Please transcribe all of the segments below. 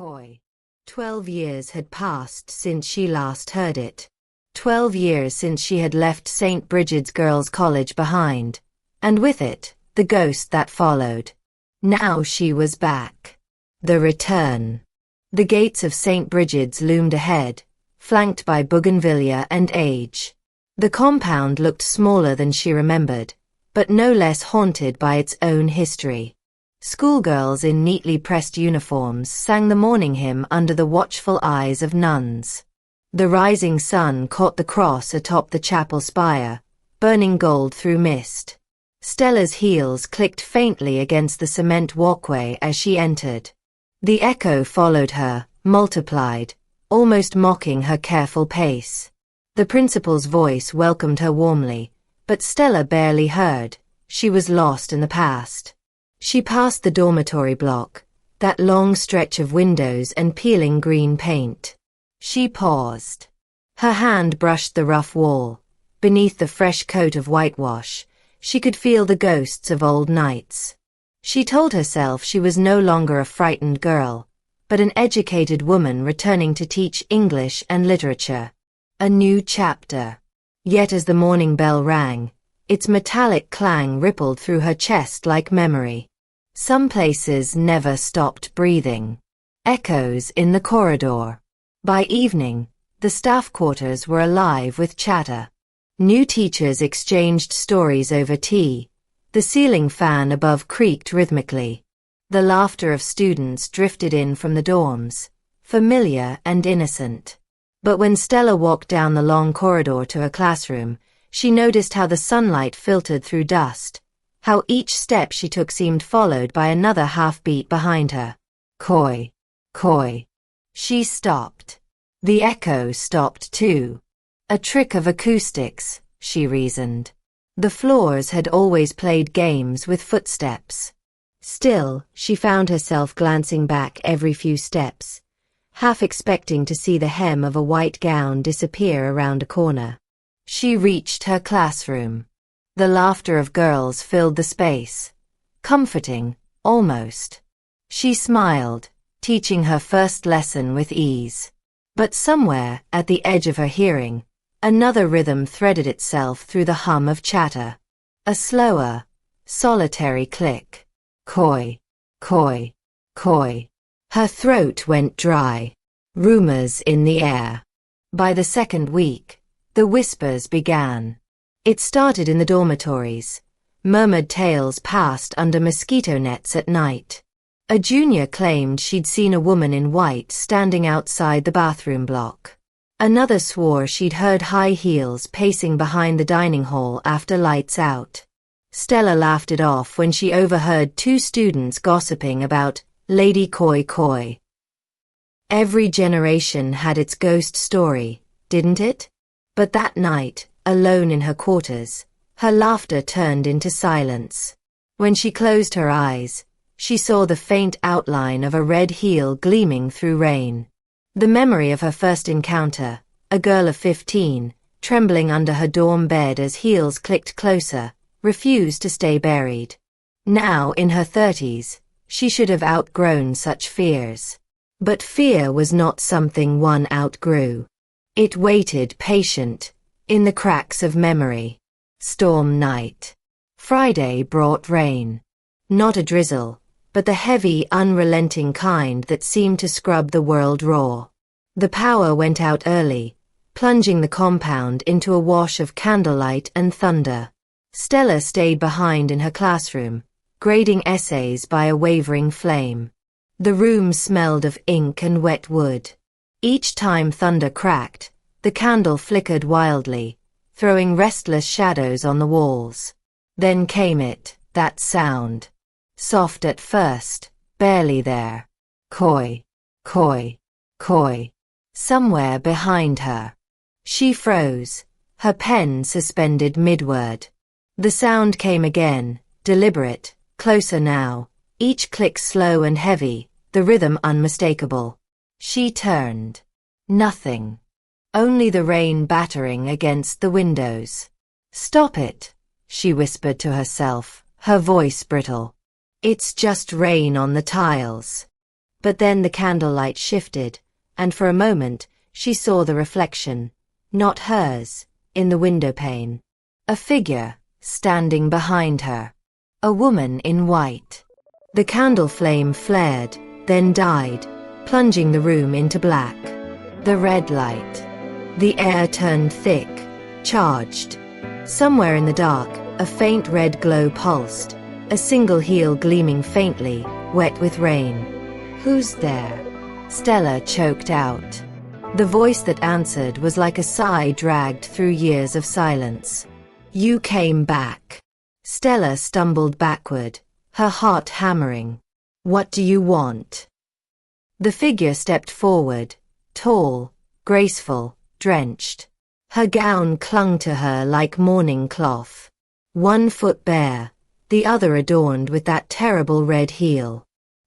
Coy. 12 years had passed since she last heard it. 12 years since she had left St. Brigid's Girls' College behind, and with it, the ghost that followed. Now she was back. The return. The gates of St. Brigid's loomed ahead, flanked by bougainvillea and age. The compound looked smaller than she remembered, but no less haunted by its own history. Schoolgirls in neatly pressed uniforms sang the morning hymn under the watchful eyes of nuns. The rising sun caught the cross atop the chapel spire, burning gold through mist. Stella's heels clicked faintly against the cement walkway as she entered. The echo followed her, multiplied, almost mocking her careful pace. The principal's voice welcomed her warmly, but Stella barely heard. She was lost in the past. She passed the dormitory block, that long stretch of windows and peeling green paint. She paused. Her hand brushed the rough wall. Beneath the fresh coat of whitewash, she could feel the ghosts of old nights. She told herself she was no longer a frightened girl, but an educated woman returning to teach English and literature. A new chapter. Yet as the morning bell rang, its metallic clang rippled through her chest like memory. Some places never stopped breathing. Echoes in the corridor. By evening, the staff quarters were alive with chatter. New teachers exchanged stories over tea. The ceiling fan above creaked rhythmically. The laughter of students drifted in from the dorms, familiar and innocent. But when Stella walked down the long corridor to her classroom, she noticed how the sunlight filtered through dust, how each step she took seemed followed by another half-beat behind her. Coy. Coy. She stopped. The echo stopped too. A trick of acoustics, she reasoned. The floors had always played games with footsteps. Still, she found herself glancing back every few steps, half expecting to see the hem of a white gown disappear around a corner. She reached her classroom. The laughter of girls filled the space. Comforting, almost. She smiled, teaching her first lesson with ease. But somewhere, at the edge of her hearing, another rhythm threaded itself through the hum of chatter. A slower, solitary click. Coy. Coy. Coy. Her throat went dry. Rumors in the air. By the second week, the whispers began. It started in the dormitories. Murmured tales passed under mosquito nets at night. A junior claimed she'd seen a woman in white standing outside the bathroom block. Another swore she'd heard high heels pacing behind the dining hall after lights out. Stella laughed it off when she overheard two students gossiping about Lady Coy Coy. Every generation had its ghost story, didn't it? But that night, alone in her quarters, her laughter turned into silence. When she closed her eyes, she saw the faint outline of a red heel gleaming through rain. The memory of her first encounter, a girl of 15, trembling under her dorm bed as heels clicked closer, refused to stay buried. Now, in her 30s, she should have outgrown such fears. But fear was not something one outgrew. It waited patient, in the cracks of memory. Storm night. Friday brought rain. Not a drizzle, but the heavy, unrelenting kind that seemed to scrub the world raw. The power went out early, plunging the compound into a wash of candlelight and thunder. Stella stayed behind in her classroom, grading essays by a wavering flame. The room smelled of ink and wet wood. Each time thunder cracked, the candle flickered wildly, throwing restless shadows on the walls. Then came it, that sound. Soft at first, barely there. Coy. Coy. Coy. Somewhere behind her. She froze, her pen suspended mid-word. The sound came again, deliberate, closer now, each click slow and heavy, the rhythm unmistakable. She turned. Nothing. Only the rain battering against the windows. Stop it, she whispered to herself, her voice brittle. It's just rain on the tiles. But then the candlelight shifted, and for a moment, she saw the reflection, not hers, in the window pane. A figure, standing behind her. A woman in white. The candle flame flared, then died, plunging the room into black. The red light. The air turned thick, charged. Somewhere in the dark, a faint red glow pulsed, a single heel gleaming faintly, wet with rain. "Who's there?" Stella choked out. The voice that answered was like a sigh dragged through years of silence. "You came back." Stella stumbled backward, her heart hammering. "What do you want?" The figure stepped forward, tall, graceful, drenched. Her gown clung to her like mourning cloth. One foot bare, the other adorned with that terrible red heel.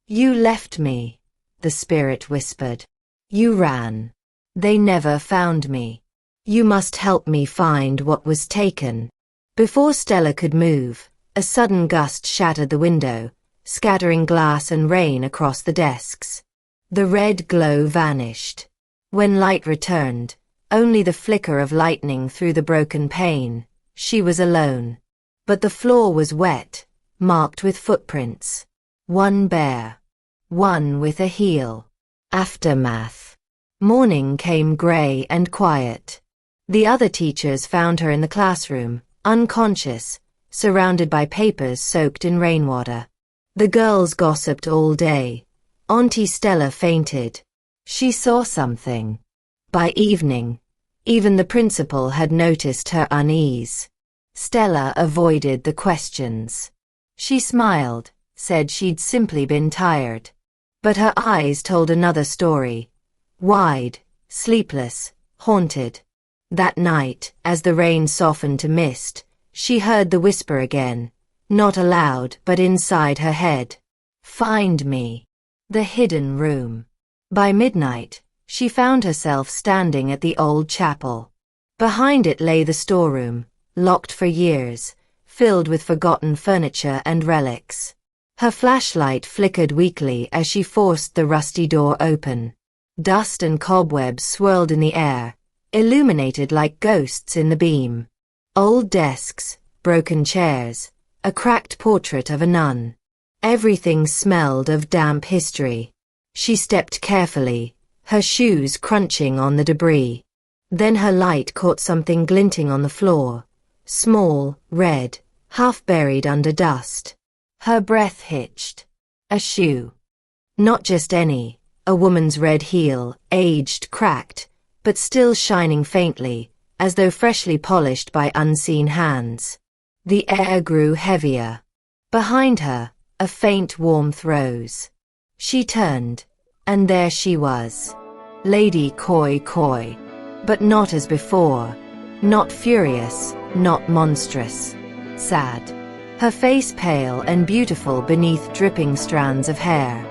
"You left me," the spirit whispered. "You ran. They never found me. You must help me find what was taken." Before Stella could move, a sudden gust shattered the window, scattering glass and rain across the desks. The red glow vanished. When light returned, only the flicker of lightning through the broken pane. She was alone. But the floor was wet, marked with footprints. One bare. One with a heel. Aftermath. Morning came grey and quiet. The other teachers found her in the classroom, unconscious, surrounded by papers soaked in rainwater. The girls gossiped all day. Auntie Stella fainted. She saw something. By evening, even the principal had noticed her unease. Stella avoided the questions. She smiled, said she'd simply been tired. But her eyes told another story. Wide, sleepless, haunted. That night, as the rain softened to mist, she heard the whisper again, not aloud but inside her head. "Find me." The hidden room. By midnight, she found herself standing at the old chapel. Behind it lay the storeroom, locked for years, filled with forgotten furniture and relics. Her flashlight flickered weakly as she forced the rusty door open. Dust and cobwebs swirled in the air, illuminated like ghosts in the beam. Old desks, broken chairs, a cracked portrait of a nun. Everything smelled of damp history. She stepped carefully, her shoes crunching on the debris. Then her light caught something glinting on the floor, small, red, half buried under dust. Her breath hitched. A shoe. Not just any, a woman's red heel, aged, cracked, but still shining faintly, as though freshly polished by unseen hands. The air grew heavier. Behind her, a faint warmth rose. She turned, and there she was. Lady Koi Koi. But not as before. Not furious, not monstrous. Sad. Her face pale and beautiful beneath dripping strands of hair.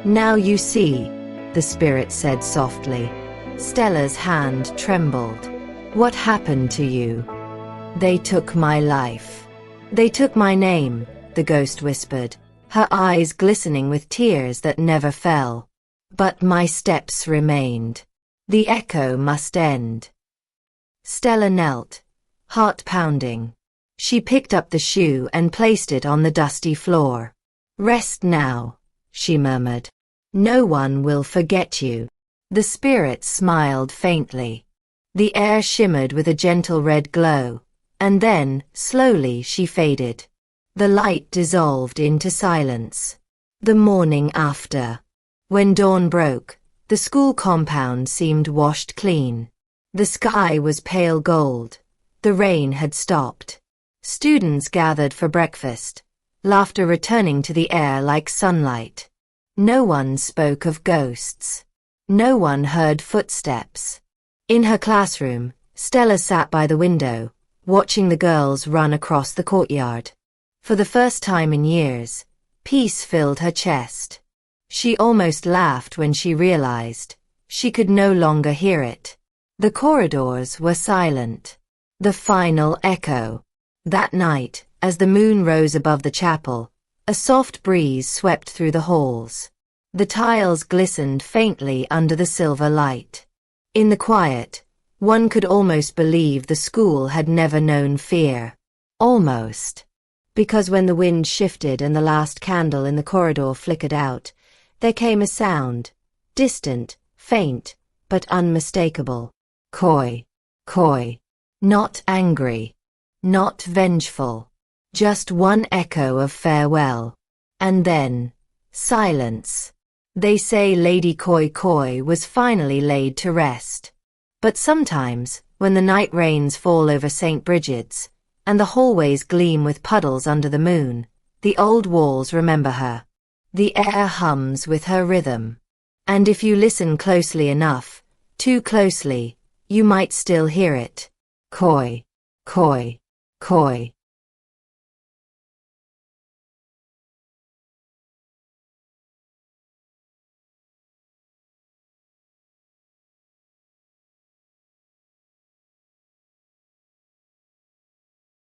"Now you see," the spirit said softly. Stella's hand trembled. "What happened to you?" "They took my life. They took my name," the ghost whispered, her eyes glistening with tears that never fell. "But my steps remained. The echo must end." Stella knelt, heart pounding. She picked up the shoe and placed it on the dusty floor. "Rest now," she murmured. "No one will forget you." The spirit smiled faintly. The air shimmered with a gentle red glow, and then, slowly, she faded. The light dissolved into silence. The morning after. When dawn broke, the school compound seemed washed clean. The sky was pale gold. The rain had stopped. Students gathered for breakfast, laughter returning to the air like sunlight. No one spoke of ghosts. No one heard footsteps. In her classroom, Stella sat by the window, watching the girls run across the courtyard. For the first time in years, peace filled her chest. She almost laughed when she realized she could no longer hear it. The corridors were silent. The final echo. That night, as the moon rose above the chapel, a soft breeze swept through the halls. The tiles glistened faintly under the silver light. In the quiet, one could almost believe the school had never known fear. Almost. Because when the wind shifted and the last candle in the corridor flickered out, there came a sound, distant, faint, but unmistakable. Coy, coy. Not angry. Not vengeful. Just one echo of farewell. And then, silence. They say Lady Coy Coy was finally laid to rest. But sometimes, when the night rains fall over St. Brigid's, and the hallways gleam with puddles under the moon, the old walls remember her. The air hums with her rhythm. And if you listen closely enough, too closely, you might still hear it. Coy, coy, coy.